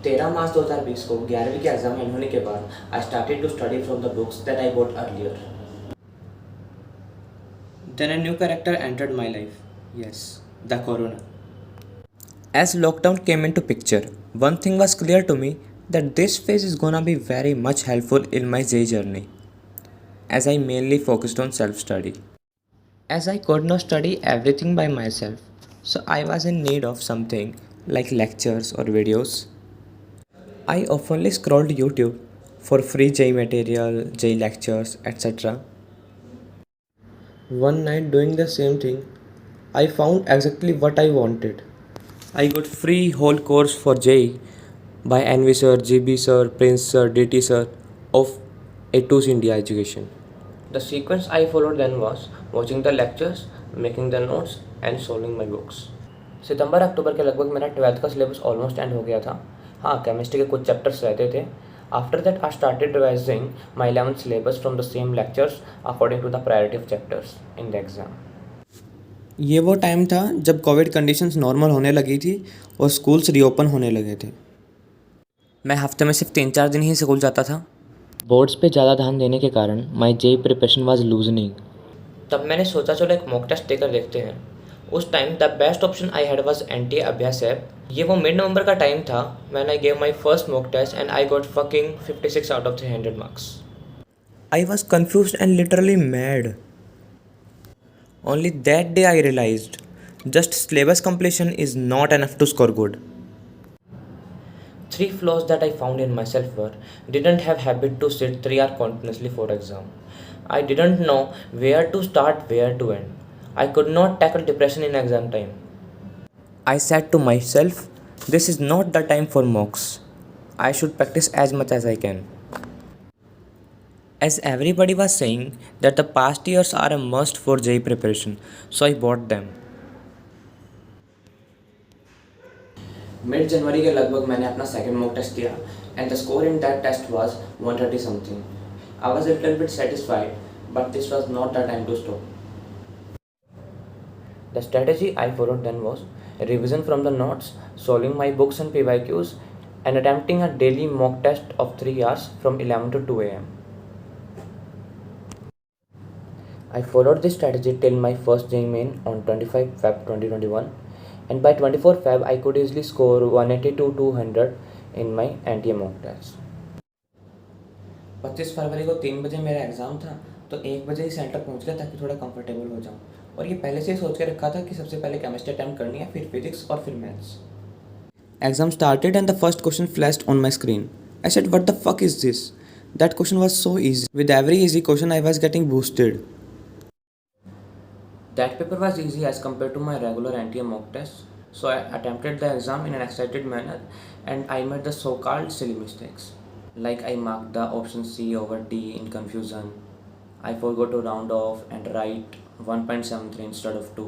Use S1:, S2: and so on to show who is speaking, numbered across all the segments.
S1: 13 मार्च 2020 को 11वीं के एग्जाम एंड होने के बाद I started to study from the books that I bought earlier. Then a new character entered my life. Yes, the corona. As lockdown came into picture, one thing was clear to me that this phase is gonna be very much helpful in my J journey, as I mainly focused on self study. As I could not study everything by myself, so I was in need of something like lectures or videos. I oftenly scrolled YouTube for free J material, J lectures, etc. One night doing the same thing, I found exactly what I wanted. I got free whole course for JEE by NV sir, GB sir, Prince sir, DT sir of A2's India Education. The sequence I followed then was watching the lectures, making the notes and solving my books. सितंबर अक्टूबर के लगभग मेरा 12th का syllabus almost and हो गया था. हाँ, chemistry के कुछ चैप्टर्स रहते थे. After that, I started revising my 11th syllabus from the same lectures according to the priority of chapters in the exam. ये वो टाइम था जब कोविड कंडीशंस नॉर्मल होने लगी थी और स्कूल्स रीओपन होने लगे थे. मैं हफ्ते में सिर्फ 3-4 दिन ही स्कूल जाता था. बोर्ड्स पे ज़्यादा ध्यान देने के कारण माई जेई प्रिपरेशन वाज लूजनिंग. तब मैंने सोचा चलो एक मॉक टेस्ट देकर देखते हैं. उस time the best option I had was NTA Abhyas app. ये वो मिड नवंबर का टाइम था when I gave my first mock test and I got fucking 56 out of 300 marks. I was confused and literally mad. Only that day I realized just syllabus completion is not enough to score good. 3 flaws that I found in myself were didn't have habit to sit 3 hours continuously for exam. I didn't know where to start, where to end. I could not tackle depression in exam time. I said to myself, this is not the time for mocks. I should practice as much as I can. As everybody was saying that the past years are a must for JEE preparation, so I bought them. Mid जनवरी के लगभग मैंने अपना second mock test किया and the score in that test was 130 something. I was a little bit satisfied but this was not the time to stop. The strategy I followed then was revision from the notes, solving my books and PYQs, and attempting a daily mock test of 3 hours from 11 to 2 am. I followed this strategy till my first JEE main on 25 Feb 2021, and by 24 Feb I could easily score 180 to 200 in my NTA mock test. 25 फरवरी को 3 बजे मेरा exam था तो 1 बजे ही centre पहुंच गया ताकि थोड़ा कंफर्टेबल हो जाऊं. और ये पहले से ही सोच के रखा था कि सबसे पहले केमिस्ट्री अटैम्प्ट करनी है, फिर फिजिक्स और फिर maths. Exam started and the first question flashed on my screen. I said what the fuck is this. That question was so easy. With every easy question I was getting boosted. That paper was easy as compared to my regular NTA mock test, so I attempted the exam in an excited manner and I made the so-called silly mistakes. Like I marked the option C over D in confusion. I forgot to round off and write 1.73 instead of 2.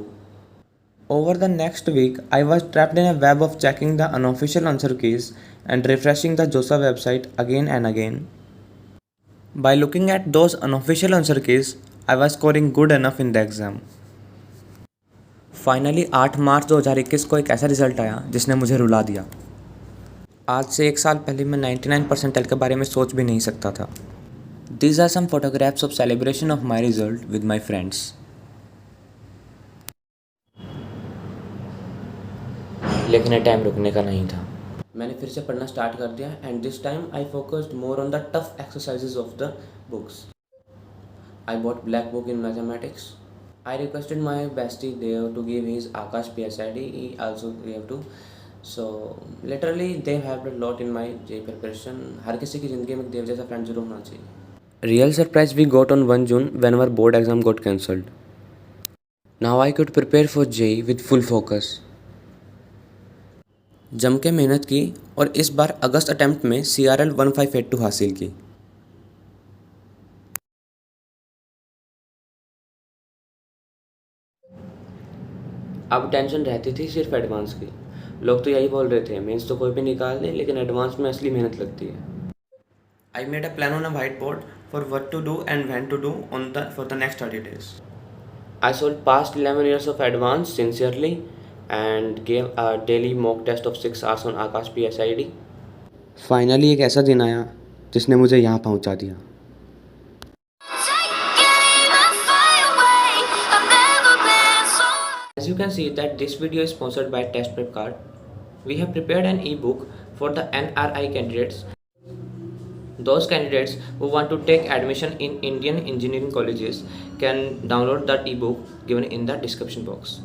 S1: Over the next week, I was trapped in a web of checking the unofficial answer keys and refreshing the JOSA website again and again. By looking at those unofficial answer keys, I was scoring good enough in the exam. Finally 8 मार्च 2021 को एक ऐसा result आया जिसने मुझे रुला दिया. आज से 1 साल पहले मैं 99 परसेंटाइल के बारे में सोच भी नहीं सकता था. These are some photographs of celebration of my result with my friends. लेकिन ये टाइम रुकने का नहीं था. मैंने फिर से पढ़ना स्टार्ट कर दिया and this time I focused more on the tough exercises of the books. I bought black book in mathematics. I requested my bestie Dev to give his Akash PSID. He also gave to. So literally they helped a lot in my JEE preparation. हर किसी की ज़िंदगी में देव जैसा friend जरूर होना चाहिए. Real surprise we got on 1 June when our board exam got cancelled. Now I could prepare for JEE with full focus. जम के मेहनत की और इस बार अगस्त अटेम्प्ट में CRL 1582 हासिल की. अब टेंशन रहती थी सिर्फ एडवांस की. लोग तो यही बोल रहे थे मेंस तो कोई भी निकाल दे लेकिन एडवांस में असली मेहनत लगती है. I made a plan on a whiteboard for what to do and when to do for the next 30 days. I solved past 11 years of advance sincerely and gave a daily mock test of 6 hours on Akash PSID. Finally एक ऐसा दिन आया जिसने मुझे यहाँ पहुँचा दिया. As you can see that this video is sponsored by Test Prep Card. We have prepared an ebook for the NRI candidates. Those candidates who want to take admission in Indian engineering colleges can download that ebook given in the description box.